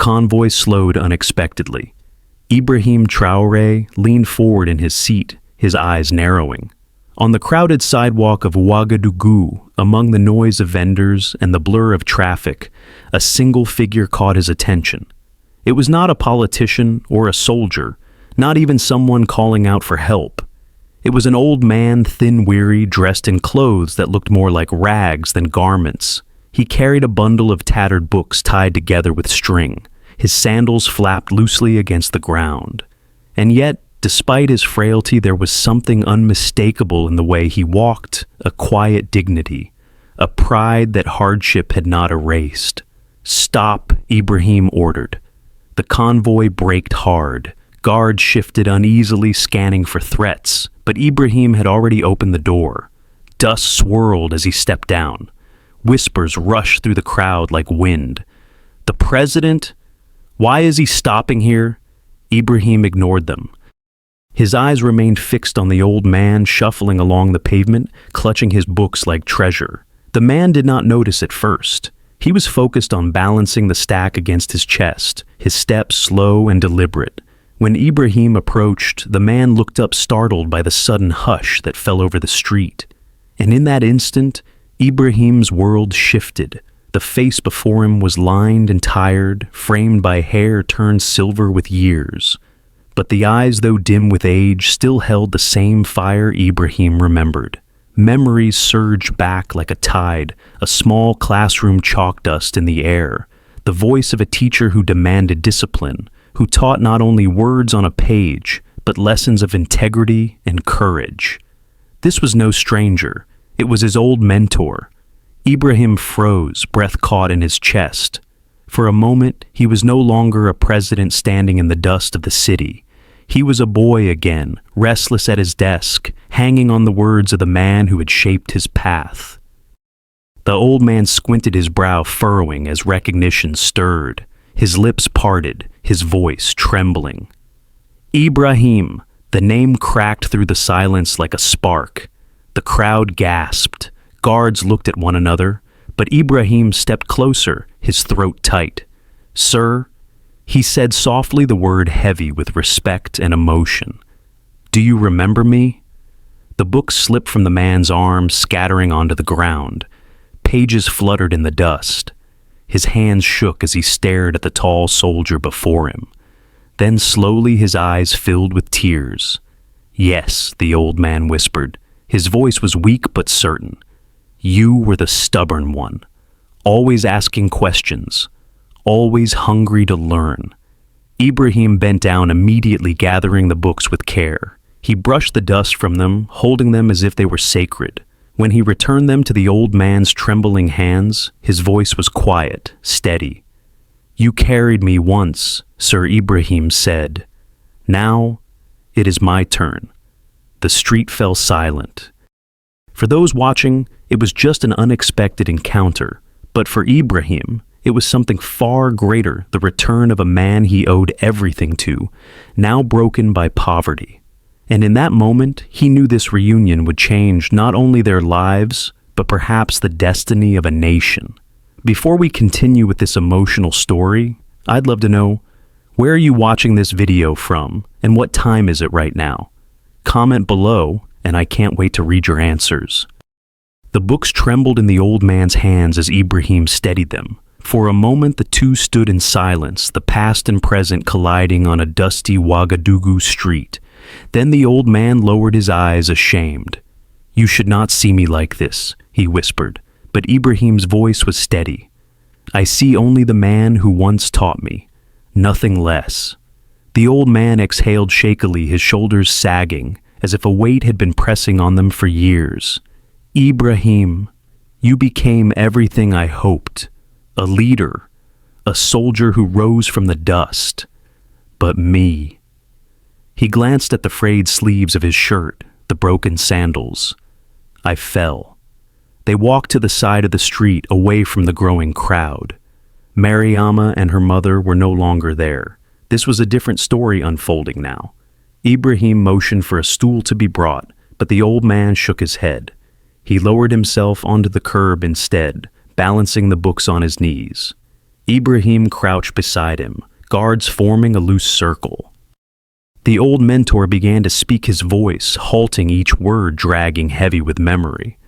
convoy slowed unexpectedly. Ibrahim Traoré leaned forward in his seat, his eyes narrowing. On the crowded sidewalk of Ouagadougou, among the noise of vendors and the blur of traffic, a single figure caught his attention. It was not a politician or a soldier, not even someone calling out for help. It was an old man, thin-weary, dressed in clothes that looked more like rags than garments. He carried a bundle of tattered books tied together with string. His sandals flapped loosely against the ground. And yet, despite his frailty, there was something unmistakable in the way he walked, a quiet dignity, a pride that hardship had not erased. "Stop," Ibrahim ordered. The convoy braked hard. Guards shifted uneasily, scanning for threats, but Ibrahim had already opened the door. Dust swirled as he stepped down. Whispers rushed through the crowd like wind. "The president? Why is he stopping here?" Ibrahim ignored them. His eyes remained fixed on the old man shuffling along the pavement, clutching his books like treasure. The man did not notice at first. He was focused on balancing the stack against his chest, his steps slow and deliberate. When Ibrahim approached, the man looked up startled by the sudden hush that fell over the street. And in that instant, Ibrahim's world shifted. The face before him was lined and tired, framed by hair turned silver with years. But the eyes, though dim with age, still held the same fire Ibrahim remembered. Memories surged back like a tide, a small classroom chalk dust in the air, the voice of a teacher who demanded discipline, who taught not only words on a page, but lessons of integrity and courage. This was no stranger. It was his old mentor. Ibrahim froze, breath caught in his chest. For a moment, he was no longer a president standing in the dust of the city. He was a boy again, restless at his desk, hanging on the words of the man who had shaped his path. The old man squinted, his brow furrowing as recognition stirred. His lips parted, his voice trembling. "Ibrahim!" The name cracked through the silence like a spark. The crowd gasped. Guards looked at one another, but Ibrahim stepped closer, his throat tight. "Sir," he said softly, the word heavy with respect and emotion. "Do you remember me?" The book slipped from the man's arm, scattering onto the ground. Pages fluttered in the dust. His hands shook as he stared at the tall soldier before him. Then slowly his eyes filled with tears. "Yes," the old man whispered. His voice was weak but certain. "You were the stubborn one, always asking questions, always hungry to learn." Ibrahim bent down, immediately gathering the books with care. He brushed the dust from them, holding them as if they were sacred. When he returned them to the old man's trembling hands, his voice was quiet, steady. "You carried me once," Sir Ibrahim said. "Now it is my turn." The street fell silent. For those watching, it was just an unexpected encounter, but for Ibrahim, it was something far greater, the return of a man he owed everything to, now broken by poverty. And in that moment, he knew this reunion would change not only their lives, but perhaps the destiny of a nation. Before we continue with this emotional story, I'd love to know, where are you watching this video from, and what time is it right now? Comment below, and I can't wait to read your answers. The books trembled in the old man's hands as Ibrahim steadied them. For a moment, the two stood in silence, the past and present colliding on a dusty Ouagadougou street. Then the old man lowered his eyes, ashamed. "You should not see me like this," he whispered, but Ibrahim's voice was steady. "I see only the man who once taught me, nothing less." The old man exhaled shakily, his shoulders sagging, as if a weight had been pressing on them for years. "Ibrahim, you became everything I hoped. A leader, a soldier who rose from the dust. But me." He glanced at the frayed sleeves of his shirt, the broken sandals. "I fell." They walked to the side of the street, away from the growing crowd. Mariama and her mother were no longer there. This was a different story unfolding now. Ibrahim motioned for a stool to be brought, but the old man shook his head. He lowered himself onto the curb instead, balancing the books on his knees. Ibrahim crouched beside him, guards forming a loose circle. The old mentor began to speak, his voice halting, each word dragging heavy with memory.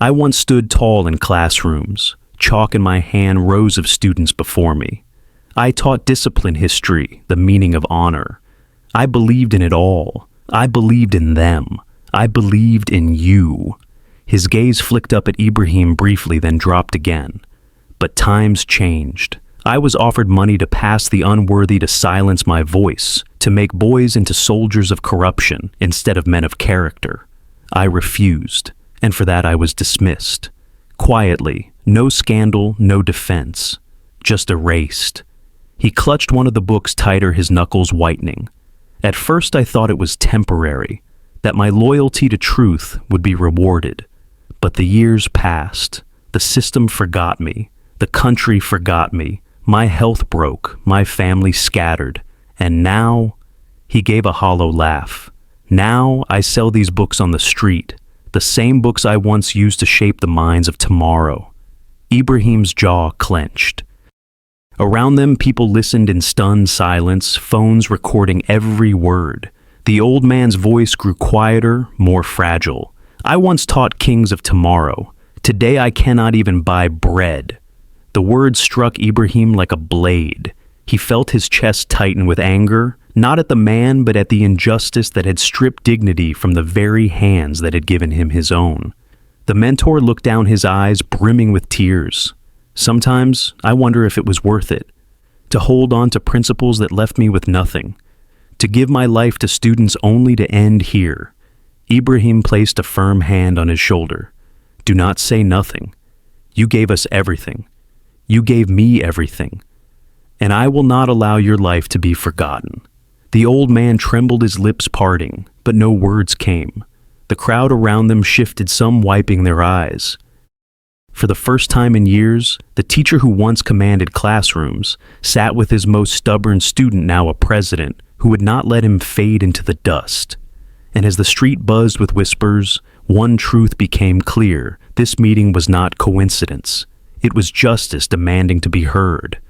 I once stood tall in classrooms, chalk in my hand, rows of students before me. I taught discipline, history, the meaning of honor. I believed in it all. I believed in them. I believed in you. His gaze flicked up at Ibrahim briefly, then dropped again. But times changed. I was offered money to pass the unworthy, to silence my voice, to make boys into soldiers of corruption instead of men of character. I refused, and for that I was dismissed. Quietly, no scandal, no defense, just erased. He clutched one of the books tighter, his knuckles whitening. At first I thought it was temporary, that my loyalty to truth would be rewarded. But the years passed. The system forgot me. The country forgot me. My health broke. My family scattered. And now, he gave a hollow laugh. Now I sell these books on the street, the same books I once used to shape the minds of tomorrow. Ibrahim's jaw clenched. Around them, people listened in stunned silence, phones recording every word. The old man's voice grew quieter, more fragile. I once taught kings of tomorrow. Today I cannot even buy bread. The words struck Ibrahim like a blade. He felt his chest tighten with anger, not at the man, but at the injustice that had stripped dignity from the very hands that had given him his own. The mentor looked down, his eyes brimming with tears. Sometimes I wonder if it was worth it, to hold on to principles that left me with nothing, to give my life to students only to end here. Ibrahim placed a firm hand on his shoulder. Do not say nothing. You gave us everything. You gave me everything. And I will not allow your life to be forgotten. The old man trembled, his lips parting, but no words came. The crowd around them shifted, some wiping their eyes. For the first time in years, the teacher who once commanded classrooms sat with his most stubborn student, now a president, who would not let him fade into the dust. And as the street buzzed with whispers, one truth became clear. This meeting was not coincidence. It was justice demanding to be heard.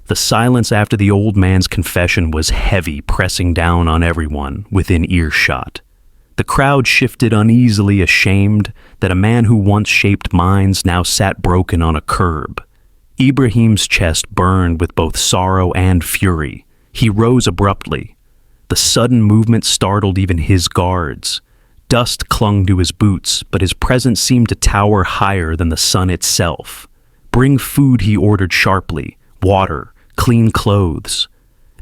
The silence after the old man's confession was heavy, pressing down on everyone within earshot. The crowd shifted uneasily, ashamed that a man who once shaped minds now sat broken on a curb. Ibrahim's chest burned with both sorrow and fury. He rose abruptly. The sudden movement startled even his guards. Dust clung to his boots, but his presence seemed to tower higher than the sun itself. Bring food, he ordered sharply. Water, clean clothes.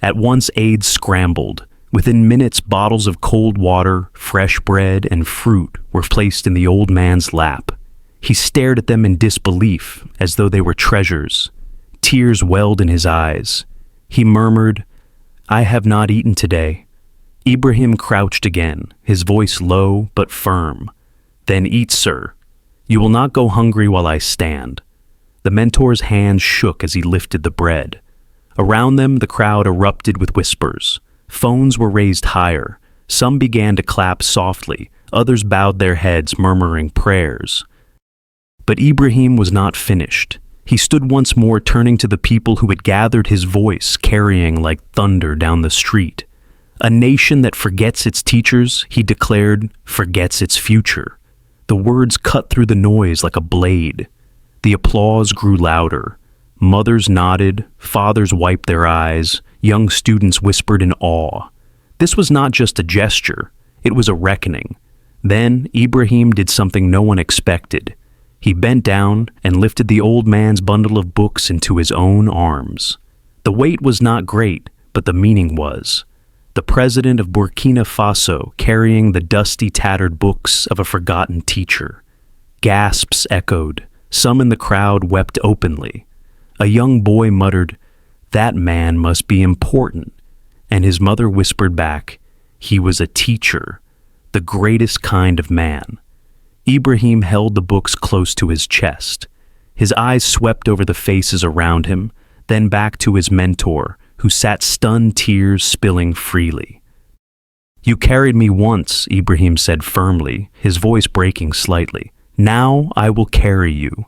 At once aides scrambled. Within minutes, bottles of cold water, fresh bread, and fruit were placed in the old man's lap. He stared at them in disbelief, as though they were treasures. Tears welled in his eyes. He murmured, "I have not eaten today." Ibrahim crouched again, his voice low but firm. "Then eat, sir. You will not go hungry while I stand." The mentor's hands shook as he lifted the bread. Around them, the crowd erupted with whispers. Phones were raised higher. Some began to clap softly. Others bowed their heads, murmuring prayers. But Ibrahim was not finished. He stood once more, turning to the people who had gathered, his voice carrying like thunder down the street. A nation that forgets its teachers, he declared, forgets its future. The words cut through the noise like a blade. The applause grew louder. Mothers nodded, fathers wiped their eyes, young students whispered in awe. This was not just a gesture, it was a reckoning. Then Ibrahim did something no one expected. He bent down and lifted the old man's bundle of books into his own arms. The weight was not great, but the meaning was. The president of Burkina Faso carrying the dusty, tattered books of a forgotten teacher. Gasps echoed. Some in the crowd wept openly. A young boy muttered, "That man must be important," and his mother whispered back, "He was a teacher, the greatest kind of man." Ibrahim held the books close to his chest. His eyes swept over the faces around him, then back to his mentor, who sat stunned, tears spilling freely. "You carried me once," Ibrahim said firmly, his voice breaking slightly. "Now I will carry you."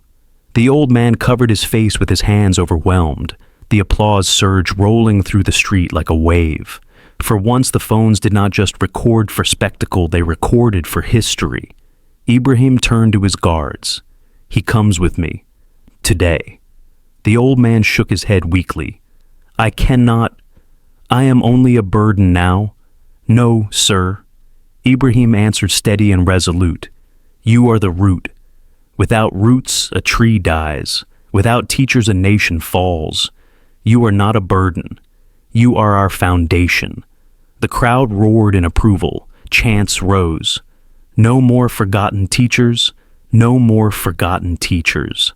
The old man covered his face with his hands, overwhelmed. The applause surged, rolling through the street like a wave. For once, the phones did not just record for spectacle, they recorded for history. Ibrahim turned to his guards. "He comes with me. Today." The old man shook his head weakly. "I cannot. I am only a burden now." "No, sir." Ibrahim answered, steady and resolute. "You are the root. Without roots, a tree dies. Without teachers, a nation falls. You are not a burden. You are our foundation." The crowd roared in approval. Chants rose. "No more forgotten teachers. No more forgotten teachers."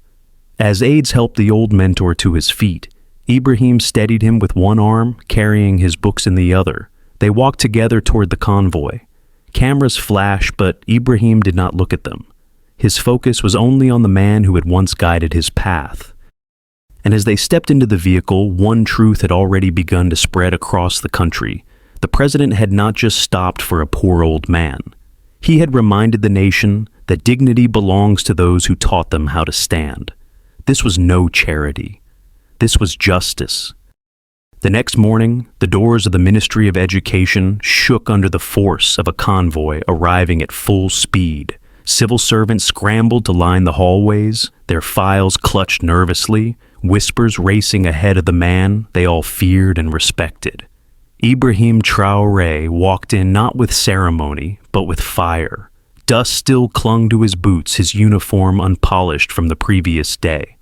As aides helped the old mentor to his feet, Ibrahim steadied him with one arm, carrying his books in the other. They walked together toward the convoy. Cameras flashed, but Ibrahim did not look at them. His focus was only on the man who had once guided his path. And as they stepped into the vehicle, one truth had already begun to spread across the country. The president had not just stopped for a poor old man. He had reminded the nation that dignity belongs to those who taught them how to stand. This was no charity. This was justice. The next morning, the doors of the Ministry of Education shook under the force of a convoy arriving at full speed. Civil servants scrambled to line the hallways, their files clutched nervously, whispers racing ahead of the man they all feared and respected. Ibrahim Traoré walked in not with ceremony, but with fire. Dust still clung to his boots, his uniform unpolished from the previous day.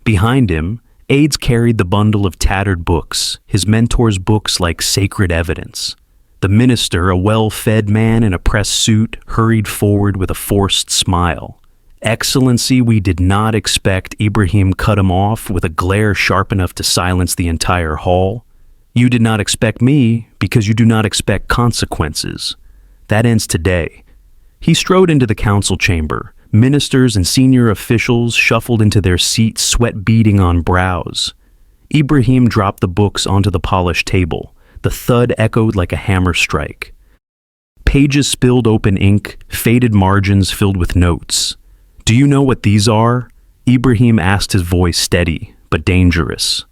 Behind him, aides carried the bundle of tattered books, his mentor's books like sacred evidence. The minister, a well-fed man in a press suit, hurried forward with a forced smile. "Excellency, we did not expect." Ibrahim cut him off with a glare sharp enough to silence the entire hall. "You did not expect me because you do not expect consequences. That ends today." He strode into the council chamber. Ministers and senior officials shuffled into their seats, sweat beading on brows. Ibrahim dropped the books onto the polished table. The thud echoed like a hammer strike. Pages spilled open ink, faded margins filled with notes. "Do you know what these are?" Ibrahim asked, his voice steady, but dangerous.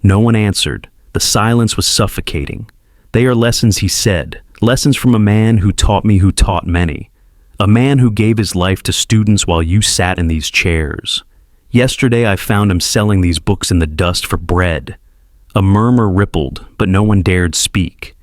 No one answered. The silence was suffocating. "They are lessons," he said, "lessons from a man who taught me who taught many. A man who gave his life to students while you sat in these chairs. Yesterday I found him selling these books in the dust for bread." A murmur rippled, but no one dared speak.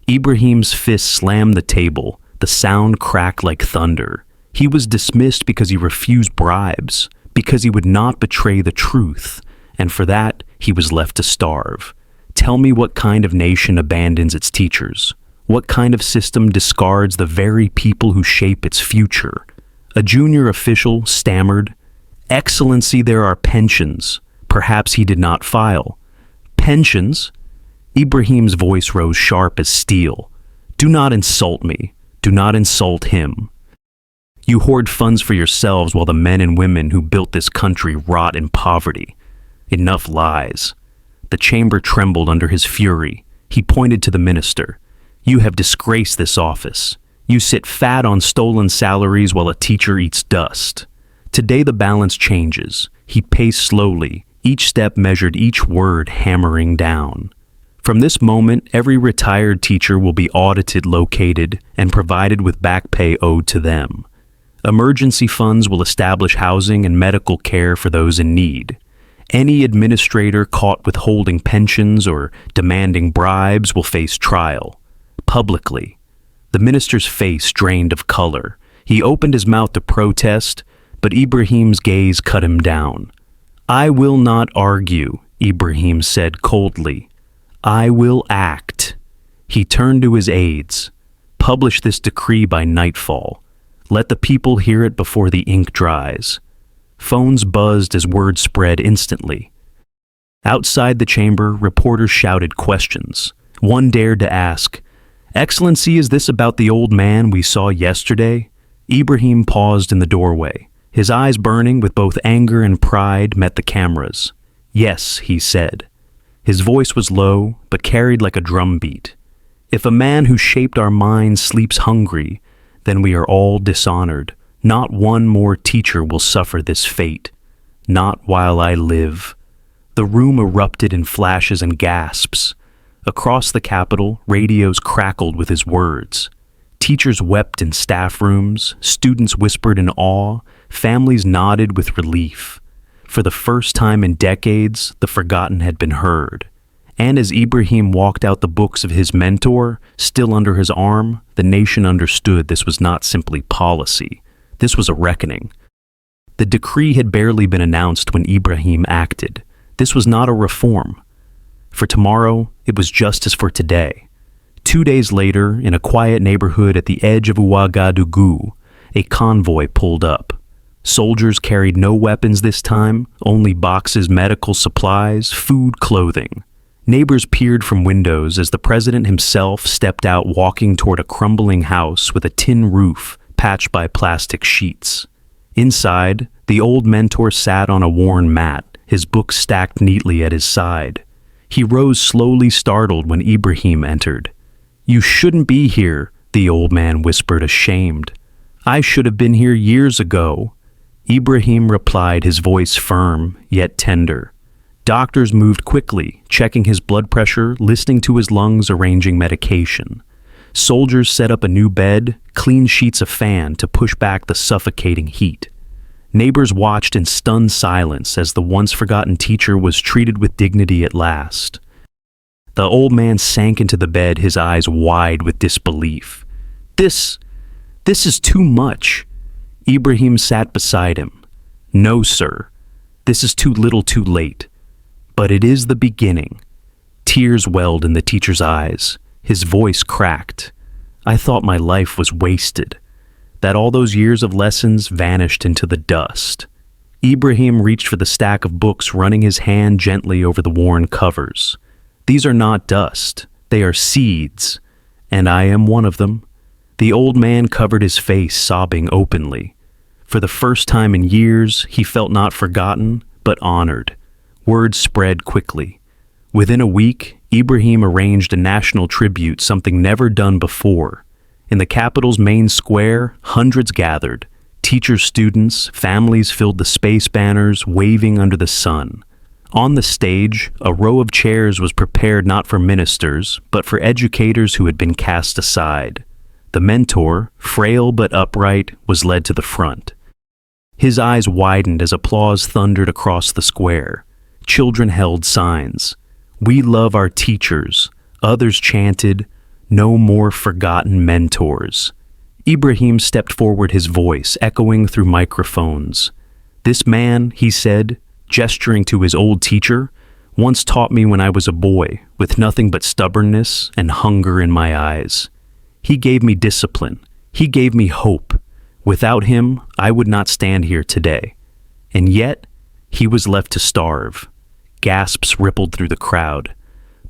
Ibrahim's fist slammed the table. The sound cracked like thunder. He was dismissed because he refused bribes, because he would not betray the truth, and for that he was left to starve. Tell me what kind of nation abandons its teachers? What kind of system discards the very people who shape its future? A junior official stammered, "Excellency, there are pensions." Perhaps he did not file. "Pensions?" Ibrahim's voice rose sharp as steel. "Do not insult me. Do not insult him. You hoard funds for yourselves while the men and women who built this country rot in poverty. Enough lies." The chamber trembled under his fury. He pointed to the minister. "You have disgraced this office. You sit fat on stolen salaries while a teacher eats dust." Today the balance changes. He paced slowly, each step measured, each word hammering down. From this moment, every retired teacher will be audited, located, and provided with back pay owed to them. Emergency funds will establish housing and medical care for those in need. Any administrator caught withholding pensions or demanding bribes will face trial. Publicly. The minister's face drained of color. He opened his mouth to protest, but Ibrahim's gaze cut him down. "I will not argue," Ibrahim said coldly. "I will act." He turned to his aides. "Publish this decree by nightfall. Let the people hear it before the ink dries." Phones buzzed as word spread instantly. Outside the chamber, reporters shouted questions. One dared to ask, "Excellency, is this about the old man we saw yesterday?" Ibrahim paused in the doorway. His eyes, burning with both anger and pride, met the cameras. "Yes," he said. His voice was low, but carried like a drumbeat. "If a man who shaped our minds sleeps hungry, then we are all dishonored. Not one more teacher will suffer this fate." not while I live." The room erupted in flashes and gasps. Across the Capitol, radios crackled with his words. Teachers wept in staff rooms, students whispered in awe, families nodded with relief. For the first time in decades, the forgotten had been heard. And as Ibrahim walked out the books of his mentor, still under his arm, the nation understood this was not simply policy. This was a reckoning. The decree had barely been announced when Ibrahim acted. This was not a reform. For tomorrow, it was justice for today. 2 days later, in a quiet neighborhood at the edge of Ouagadougou, a convoy pulled up. Soldiers carried no weapons this time, only boxes, medical supplies, food, clothing. Neighbors peered from windows as the president himself stepped out, walking toward a crumbling house with a tin roof patched by plastic sheets. Inside, the old mentor sat on a worn mat, his books stacked neatly at his side. He rose slowly, startled, when Ibrahim entered. "You shouldn't be here," the old man whispered, ashamed. "I should have been here years ago." Ibrahim replied, his voice firm, yet tender. Doctors moved quickly, checking his blood pressure, listening to his lungs, arranging medication. Soldiers set up a new bed, clean sheets of fan to push back the suffocating heat. Neighbors watched in stunned silence as the once-forgotten teacher was treated with dignity at last. The old man sank into the bed, his eyes wide with disbelief. This is too much." Ibrahim sat beside him. "No, sir. This is too little too late. But it is the beginning." Tears welled in the teacher's eyes. His voice cracked. "I thought my life was wasted, that all those years of lessons vanished into the dust." Ibrahim reached for the stack of books, running his hand gently over the worn covers. "These are not dust. They are seeds, and I am one of them." The old man covered his face, sobbing openly. For the first time in years, he felt not forgotten, but honored. Word spread quickly. Within a week, Ibrahim arranged a national tribute, something never done before. In the capital's main square, hundreds gathered. Teachers, students, families filled the space, banners waving under the sun. On the stage, a row of chairs was prepared not for ministers, but for educators who had been cast aside. The mentor, frail but upright, was led to the front. His eyes widened as applause thundered across the square. Children held signs. "We love our teachers." Others chanted, "No more forgotten mentors." Ibrahim stepped forward, his voice echoing through microphones. "This man," he said, gesturing to his old teacher, "once taught me when I was a boy, with nothing but stubbornness and hunger in my eyes. He gave me discipline. He gave me hope. Without him, I would not stand here today." And yet, he was left to starve. Gasps rippled through the crowd.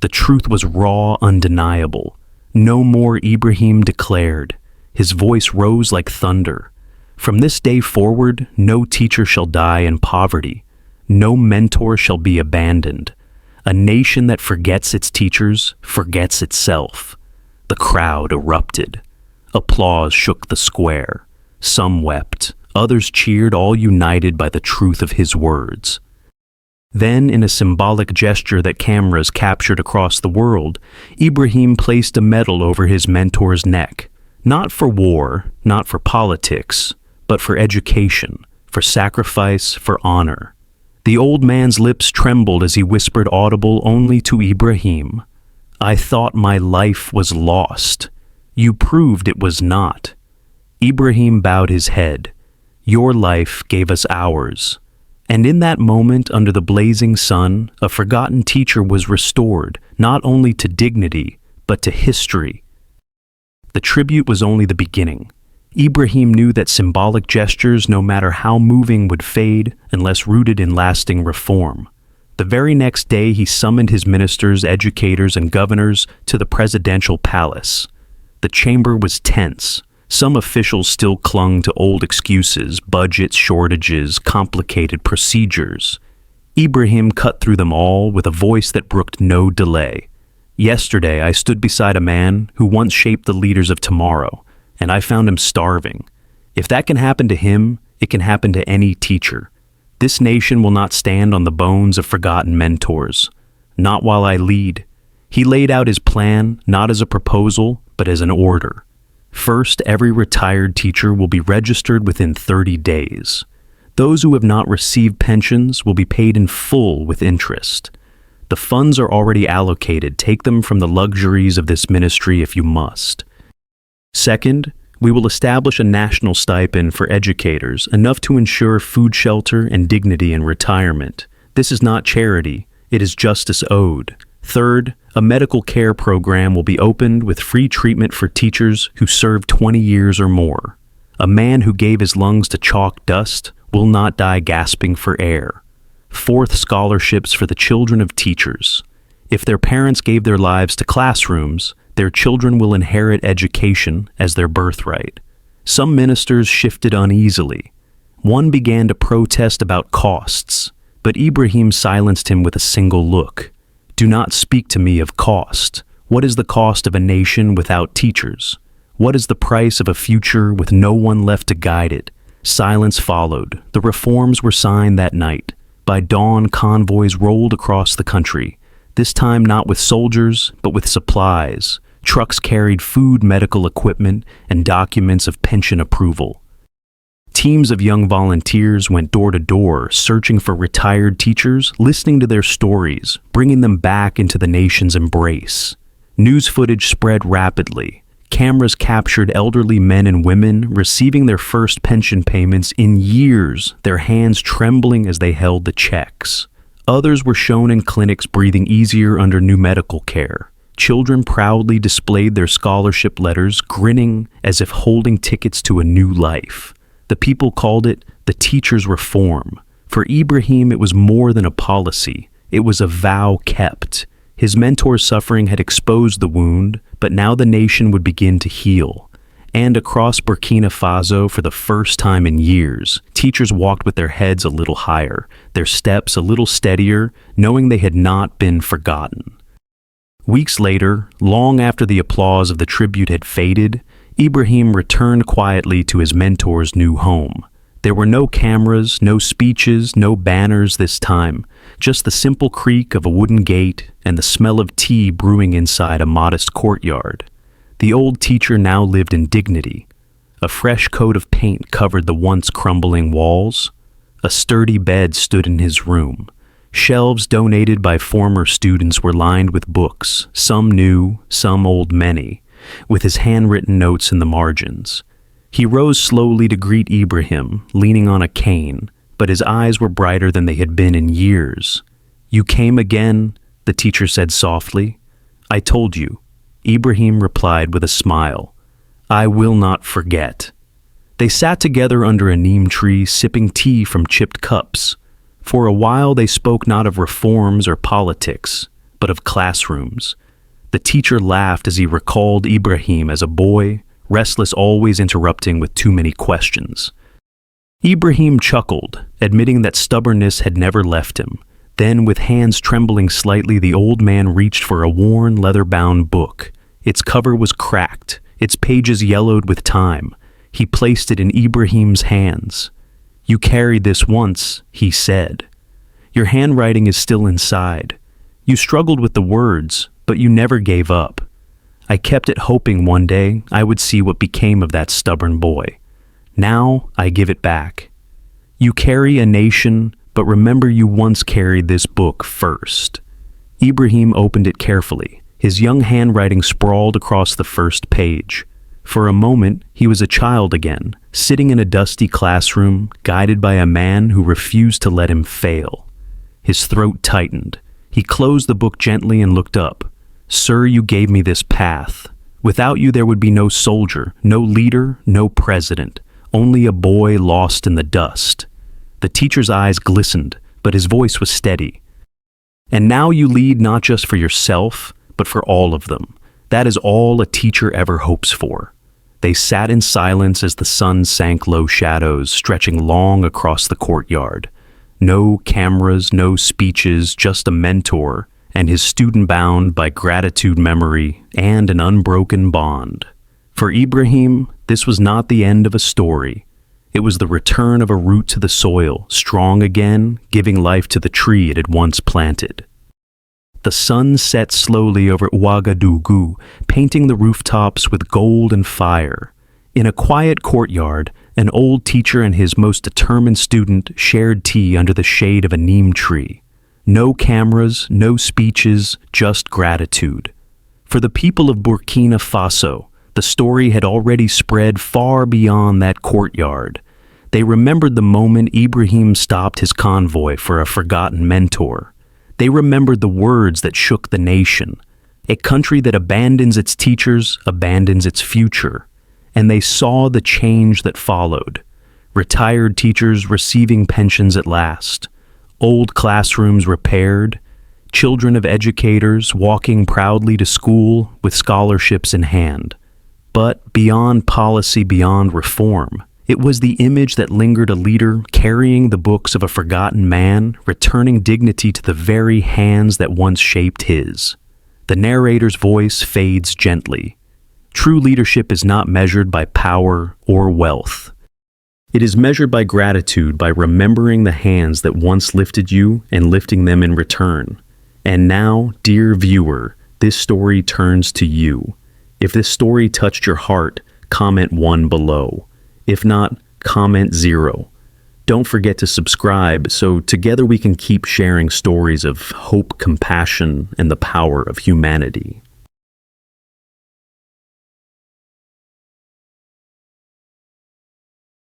The truth was raw, undeniable. "No more," Ibrahim declared. His voice rose like thunder. "From this day forward, no teacher shall die in poverty. No mentor shall be abandoned. A nation that forgets its teachers forgets itself." The crowd erupted. Applause shook the square. Some wept, others cheered, all united by the truth of his words. Then, in a symbolic gesture that cameras captured across the world, Ibrahim placed a medal over his mentor's neck. Not for war, not for politics, but for education, for sacrifice, for honor. The old man's lips trembled as he whispered, audible only to Ibrahim, "I thought my life was lost. You proved it was not." Ibrahim bowed his head. "Your life gave us ours." And in that moment, under the blazing sun, a forgotten teacher was restored, not only to dignity, but to history. The tribute was only the beginning. Ibrahim knew that symbolic gestures, no matter how moving, would fade unless rooted in lasting reform. The very next day, he summoned his ministers, educators, and governors to the presidential palace. The chamber was tense. Some officials still clung to old excuses, budgets, shortages, complicated procedures. Ibrahim cut through them all with a voice that brooked no delay. "Yesterday, I stood beside a man who once shaped the leaders of tomorrow, and I found him starving. If that can happen to him, it can happen to any teacher. This nation will not stand on the bones of forgotten mentors. Not while I lead. He laid out his plan not as a proposal, but as an order. First, every retired teacher will be registered within 30 days. Those who have not received pensions will be paid in full with interest. The funds are already allocated. Take them from the luxuries of this ministry if you must. Second, we will establish a national stipend for educators, enough to ensure food, shelter, and dignity in retirement. This is not charity, it is justice owed. Third, a medical care program will be opened with free treatment for teachers who served 20 years or more. A man who gave his lungs to chalk dust will not die gasping for air. Fourth, scholarships for the children of teachers. If their parents gave their lives to classrooms, their children will inherit education as their birthright. Some ministers shifted uneasily. One began to protest about costs, but Ibrahim silenced him with a single look. Do not speak to me of cost. What is the cost of a nation without teachers? What is the price of a future with no one left to guide it? Silence followed. The reforms were signed that night. By dawn, convoys rolled across the country, this time not with soldiers, but with supplies. Trucks carried food, medical equipment, and documents of pension approval. Teams of young volunteers went door to door, searching for retired teachers, listening to their stories, bringing them back into the nation's embrace. News footage spread rapidly. Cameras captured elderly men and women receiving their first pension payments in years, their hands trembling as they held the checks. Others were shown in clinics breathing easier under new medical care. Children proudly displayed their scholarship letters, grinning as if holding tickets to a new life. The people called it the teacher's reform. For Ibrahim, it was more than a policy. It was a vow kept. His mentor's suffering had exposed the wound, but now the nation would begin to heal. And across Burkina Faso, for the first time in years, teachers walked with their heads a little higher, their steps a little steadier, knowing they had not been forgotten. Weeks later, long after the applause of the tribute had faded, Ibrahim returned quietly to his mentor's new home. There were no cameras, no speeches, no banners this time, just the simple creak of a wooden gate and the smell of tea brewing inside a modest courtyard. The old teacher now lived in dignity. A fresh coat of paint covered the once crumbling walls. A sturdy bed stood in his room. Shelves donated by former students were lined with books, some new, some old many, with his handwritten notes in the margins. He rose slowly to greet Ibrahim, leaning on a cane, but his eyes were brighter than they had been in years. "You came again," the teacher said softly. "I told you." Ibrahim replied with a smile. "I will not forget." They sat together under a neem tree, sipping tea from chipped cups. For a while they spoke not of reforms or politics, but of classrooms. The teacher laughed as he recalled Ibrahim as a boy, restless, always interrupting with too many questions. Ibrahim chuckled, admitting that stubbornness had never left him. Then, with hands trembling slightly, the old man reached for a worn, leather-bound book. Its cover was cracked, its pages yellowed with time. He placed it in Ibrahim's hands. "You carried this once," he said. "Your handwriting is still inside. You struggled with the words, but you never gave up. I kept it hoping one day I would see what became of that stubborn boy. Now I give it back. You carry a nation, but remember you once carried this book first." Ibrahim opened it carefully. His young handwriting sprawled across the first page. For a moment, he was a child again, sitting in a dusty classroom, guided by a man who refused to let him fail. His throat tightened. He closed the book gently and looked up. "Sir, you gave me this path. Without you there would be no soldier, no leader, no president, only a boy lost in the dust." The teacher's eyes glistened, but his voice was steady. "And now you lead not just for yourself, but for all of them. That is all a teacher ever hopes for." They sat in silence as the sun sank low shadows, stretching long across the courtyard. No cameras, no speeches, just a mentor and his student bound by gratitude, memory, and an unbroken bond. For Ibrahim, this was not the end of a story. It was the return of a root to the soil, strong again, giving life to the tree it had once planted. The sun set slowly over Ouagadougou, painting the rooftops with gold and fire. In a quiet courtyard, an old teacher and his most determined student shared tea under the shade of a neem tree. No cameras, no speeches, just gratitude. For the people of Burkina Faso, the story had already spread far beyond that courtyard. They remembered the moment Ibrahim stopped his convoy for a forgotten mentor. They remembered the words that shook the nation. A country that abandons its teachers abandons its future. And they saw the change that followed. Retired teachers receiving pensions at last. Old classrooms repaired. Children of educators walking proudly to school with scholarships in hand. But beyond policy, beyond reform, it was the image that lingered, a leader carrying the books of a forgotten man, returning dignity to the very hands that once shaped his. The narrator's voice fades gently. True leadership is not measured by power or wealth. It is measured by gratitude, by remembering the hands that once lifted you and lifting them in return. And now, dear viewer, this story turns to you. If this story touched your heart, comment 1 below. If not, comment 0. Don't forget to subscribe so together we can keep sharing stories of hope, compassion, and the power of humanity.